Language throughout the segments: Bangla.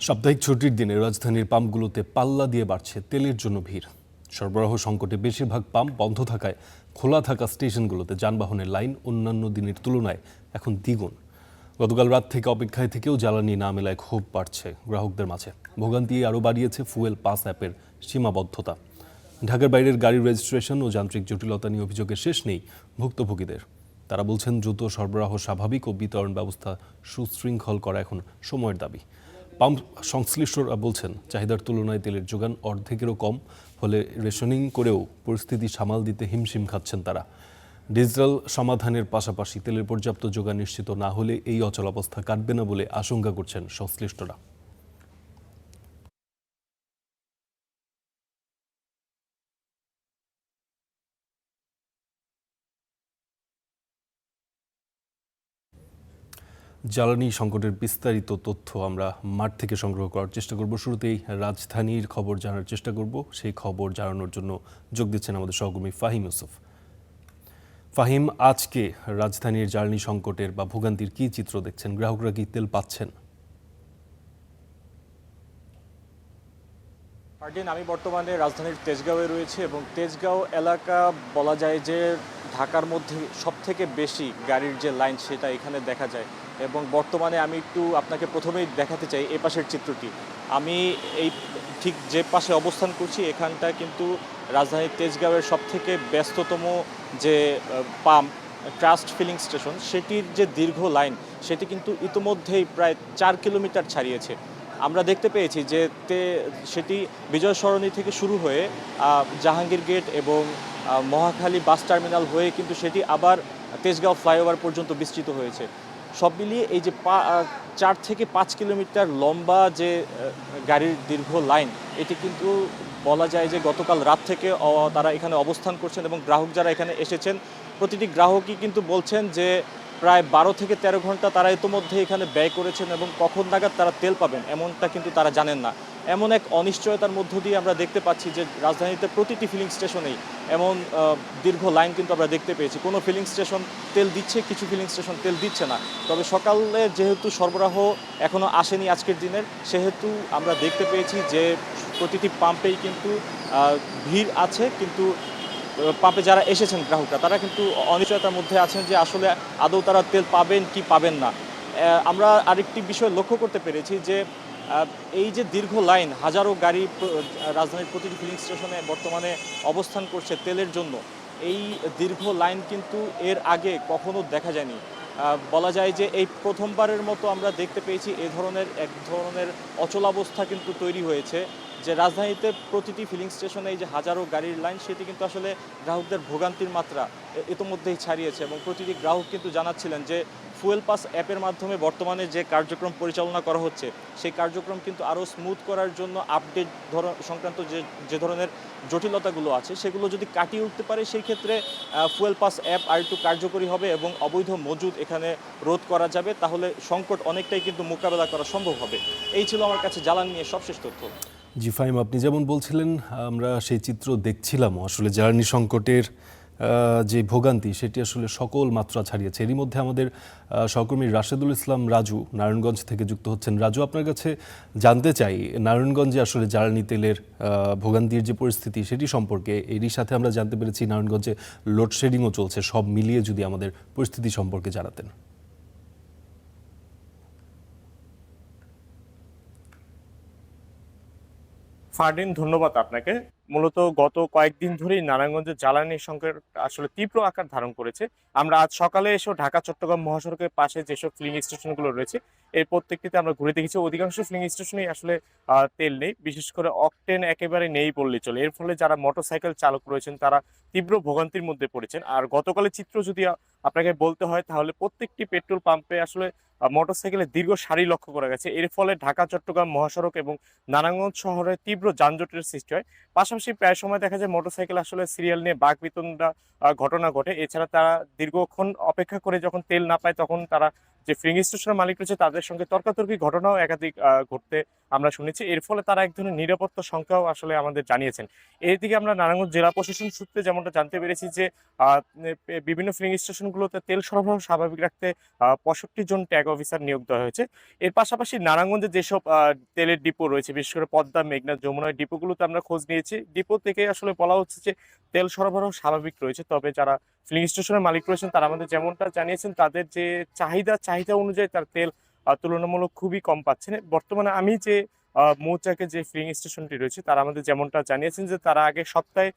সাপ্তাহিক ছুটির দিনে রাজধানীর পাম্পগুলোতে পাল্লা দিয়ে বাড়ছে তেলের জন্য ভিড়। সরবরাহ সংকটে বেশিরভাগ পাম্প বন্ধ থাকায় খোলা থাকা স্টেশনগুলোতে যানবাহনের লাইন অন্যান্য দিনের তুলনায় এখন দ্বিগুণ। গতকাল রাত থেকে অপেক্ষায় থেকেও জ্বালানি না মেলায় ক্ষোভ বাড়ছে গ্রাহকদের মাঝে। ভোগান্তি আরও বাড়িয়েছে ফুয়েল পাস অ্যাপের সীমাবদ্ধতা। ঢাকার বাইরের গাড়ির রেজিস্ট্রেশন ও যান্ত্রিক জটিলতা নিয়ে অভিযোগের শেষ নেই ভুক্তভোগীদের। তারা বলছেন দ্রুত সরবরাহ স্বাভাবিক ও বিতরণ ব্যবস্থা সুশৃঙ্খল করা এখন সময়ের দাবি। পাম্প সংশ্লিষ্টরা বলছেন চাহিদার তুলনায় তেলের যোগান অর্ধেকেরও কম, ফলে রেশনিং করেও পরিস্থিতি সামাল দিতে হিমশিম খাচ্ছেন তারা। ডিজিটাল সমাধানের পাশাপাশি তেলের পর্যাপ্ত যোগান নিশ্চিত না হলে এই অচলাবস্থা কাটবে না বলে আশঙ্কা করছেন সংশ্লিষ্টরা। জ্বালানি সংকটের বিস্তারিত তথ্য আমরা মাঠ থেকে সংগ্রহ করার চেষ্টা করব। শুরুতেই রাজধানীর খবর জানার চেষ্টা করব। সেই খবর জানানোর জন্য যোগ দিচ্ছেন আমাদের সহকর্মী ফাহিম ইউসুফ। ফাহিম, আজকে রাজধানীর জ্বালানি সংকটের বা ভোগান্তির কী চিত্র দেখছেন? গ্রাহকরা কি তেল পাচ্ছেন? আমি বর্তমানে রাজধানীর তেজগাঁওয়ে রয়েছে এবং তেজগাঁও এলাকা বলা যায় যে ঢাকার মধ্যে সবথেকে বেশি গাড়ির যে লাইন সেটা এখানে দেখা যায়। এবং বর্তমানে আমি একটু আপনাকে প্রথমেই দেখাতে চাই এ পাশের চিত্রটি। আমি এই ঠিক যে পাশে অবস্থান করছি এখানটা কিন্তু রাজধানীর তেজগাঁওয়ের সবথেকে ব্যস্ততম যে পাম্প ট্রাস্ট ফিলিং স্টেশন সেটির যে দীর্ঘ লাইন সেটি কিন্তু ইতিমধ্যেই প্রায় 4 কিলোমিটার ছাড়িয়েছে। আমরা দেখতে পেয়েছি যে সেটি বিজয় সরণি থেকে শুরু হয়ে জাহাঙ্গীর গেট এবং মহাখালী বাস টার্মিনাল হয়ে কিন্তু সেটি আবার তেজগাঁও ফ্লাইওভার পর্যন্ত বিস্তৃত হয়েছে। সব মিলিয়ে এই যে 4 থেকে 5 কিলোমিটার লম্বা যে গাড়ির দীর্ঘ লাইন এটি কিন্তু বলা যায় যে গতকাল রাত থেকে তারা এখানে অবস্থান করছেন এবং গ্রাহক যারা এখানে এসেছেন প্রতিটি গ্রাহকই কিন্তু বলছেন যে প্রায় 12 থেকে 13 ঘন্টা তারা ইতোমধ্যে এখানে ব্যয় করেছেন এবং কখন নাগাদ তারা তেল পাবেন এমনটা কিন্তু তারা জানেন না। এমন এক অনিশ্চয়তার মধ্য দিয়ে আমরা দেখতে পাচ্ছি যে রাজধানীতে প্রতিটি ফিলিং স্টেশনেই এমন দীর্ঘ লাইন কিন্তু আমরা দেখতে পেয়েছি। কোনো ফিলিং স্টেশন তেল দিচ্ছে, কিছু ফিলিং স্টেশন তেল দিচ্ছে না। তবে সকালে যেহেতু সরবরাহ এখনও আসেনি আজকের দিনের, সেহেতু আমরা দেখতে পেয়েছি যে প্রতিটি পাম্পেই কিন্তু ভিড় আছে, কিন্তু পাম্পে যারা এসেছেন গ্রাহকরা তারা কিন্তু অনিশ্চয়তার মধ্যে আছেন যে আসলে আদৌ তারা তেল পাবেন কি পাবেন না। আমরা আরেকটি বিষয় লক্ষ্য করতে পেরেছি যে এই যে দীর্ঘ লাইন, হাজারো গাড়ি রাজধানীর প্রতিটি ফিলিং স্টেশনে বর্তমানে অবস্থান করছে তেলের জন্য। এই দীর্ঘ লাইন কিন্তু এর আগে কখনো দেখা যায়নি। বলা যায় যে এই প্রথমবারের মতো আমরা দেখতে পেয়েছি এক ধরনের অচলাবস্থা কিন্তু তৈরি হয়েছে, যে রাজধানীতে প্রতিটি ফিলিং স্টেশনে এই যে হাজারো গাড়ির লাইন সেটি কিন্তু আসলে গ্রাহকদের ভোগান্তির মাত্রা ইতোমধ্যেই ছাড়িয়েছে। এবং প্রতিটি গ্রাহক কিন্তু জানাচ্ছিলেন যে ফুয়েল পাস অ্যাপের মাধ্যমে বর্তমানে যে কার্যক্রম পরিচালনা করা হচ্ছে সেই কার্যক্রম কিন্তু আরও স্মুথ করার জন্য আপডেট সংক্রান্ত যে ধরনের জটিলতাগুলো আছে সেগুলো যদি কাটিয়ে উঠতে পারে সেই ক্ষেত্রে ফুয়েল পাস অ্যাপ আর একটু কার্যকরী হবে এবং অবৈধ মজুদ এখানে রোধ করা যাবে। তাহলে সংকট অনেকটাই কিন্তু মোকাবেলা করা সম্ভব হবে। এই ছিল আমার কাছে জ্বালানি নিয়ে সবশেষ তথ্য। জি ফাহিম, আপনি যেমন বলছিলেন আমরা সেই চিত্র দেখছিলাম। আসলে জ্বালানি সংকটের যে ভোগান্তি সেটি আসলে সকল মাত্রা ছাড়িয়েছে। এরই মধ্যে আমাদের সহকর্মী রাশেদুল ইসলাম রাজু নারায়ণগঞ্জ থেকে যুক্ত হচ্ছেন। রাজু, আপনার কাছে জানতে চাই নারায়ণগঞ্জে আসলে জ্বালানি তেলের ভোগান্তির যে পরিস্থিতি সেটি সম্পর্কে। এরই সাথে আমরা জানতে পেরেছি নারায়ণগঞ্জে লোডশেডিংও চলছে। সব মিলিয়ে যদি আমাদের পরিস্থিতি সম্পর্কে জানাতেন। ফারদিন, ধন্যবাদ আপনাকে। মূলত গত কয়েকদিন ধরেই নারায়ণগঞ্জের জ্বালানি সংকট আসলে তীব্র আকার ধারণ করেছে। আমরা আজ সকালে এসেও ঢাকা চট্টগ্রাম মহাসড়কের পাশে যেসব ফিলিং স্টেশনগুলো রয়েছে এর প্রত্যেকটিতে আমরা ঘুরে দেখেছি অধিকাংশ ফিলিং স্টেশনেই আসলে তেল নেই, বিশেষ করে অকটেন একেবারে নেই বললেই চলে। এর ফলে যারা মোটরসাইকেল চালক রয়েছেন তারা তীব্র ভোগান্তির মধ্যে পড়েছেন। আর গতকালের চিত্র যদি আপনাকে বলতে হয় তাহলে প্রত্যেকটি পেট্রোল পাম্পে আসলে মোটরসাইকেলের দীর্ঘ সারি লক্ষ্য করা গেছে। এর ফলে ঢাকা চট্টগ্রাম মহাসড়ক এবং নারায়ণগঞ্জ শহরে তীব্র যানজটের সৃষ্টি হয়। পাশাপাশি প্রায় সময় দেখা যায় মোটরসাইকেল আসলে সিরিয়াল নিয়ে বাকবিতণ্ডা ঘটনা ঘটে। এছাড়া তারা দীর্ঘক্ষণ অপেক্ষা করে যখন তেল না পায় তখন তারা যে ফিলিং স্টেশনের মালিক রয়েছে তাদের সঙ্গে তর্কাতর্কি ঘটনাও একাধিক ঘটতে আমরা শুনেছি। এর ফলে তারা এক ধরনের নিরাপত্তা সংখ্যাও আসলে আমাদের জানিয়েছেন। এদিকে আমরা নারায়ণগঞ্জ জেলা প্রশাসন সূত্রে যেমনটা জানতে পেরেছি যে বিভিন্ন ফিলিং স্টেশনগুলোতে তেল সরবরাহ স্বাভাবিক রাখতে 65 জন ট্যাগ অফিসার নিয়োগ দেওয়া হয়েছে। এর পাশাপাশি নারায়ণগঞ্জে যেসব তেলের ডিপো রয়েছে, বিশেষ করে পদ্মা, মেঘনা, যমুনা ডিপোগুলোতে আমরা খোঁজ নিয়েছি। ডিপো থেকে আসলে বলা হচ্ছে যে তেল সরবরাহ স্বাভাবিক রয়েছে, তবে যারা ফিলিং স্টেশনের মালিক রয়েছেন তারা আমাদের যেমনটা জানিয়েছেন তাদের যে চাহিদা অনুযায়ী তার তেল তুলনামূলক খুবই কম পাচ্ছেন। বর্তমানে আমি যে মৌচাকে যে ফিলিং স্টেশনটি রয়েছে তারা আমাদের যেমনটা জানিয়েছেন যে তারা আগে সপ্তাহে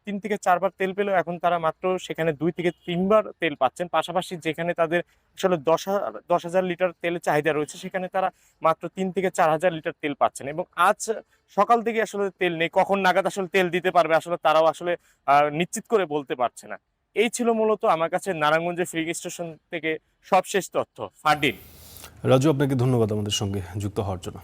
3 থেকে 4 বার তেল পেলেও এখন তারা মাত্র সেখানে 2 থেকে 3 বার তেল পাচ্ছেন। পাশাপাশি যেখানে তাদের আসলে 10,000 লিটার তেলের চাহিদা রয়েছে সেখানে তারা মাত্র 3 থেকে 4,000 লিটার তেল পাচ্ছেন। এবং আজ সকাল থেকে আসলে তেল নেই, কখন নাগাদ আসলে তেল দিতে পারবে আসলে তারাও আসলে নিশ্চিত করে বলতে পারছে না। এই ছিল মূলত আমার কাছে নারায়ণগঞ্জের ফিলিং স্টেশন থেকে সবশেষ তথ্য। ফারদিন। রাজু, আপনাকে ধন্যবাদ আমাদের সঙ্গে যুক্ত হওয়ার জন্য।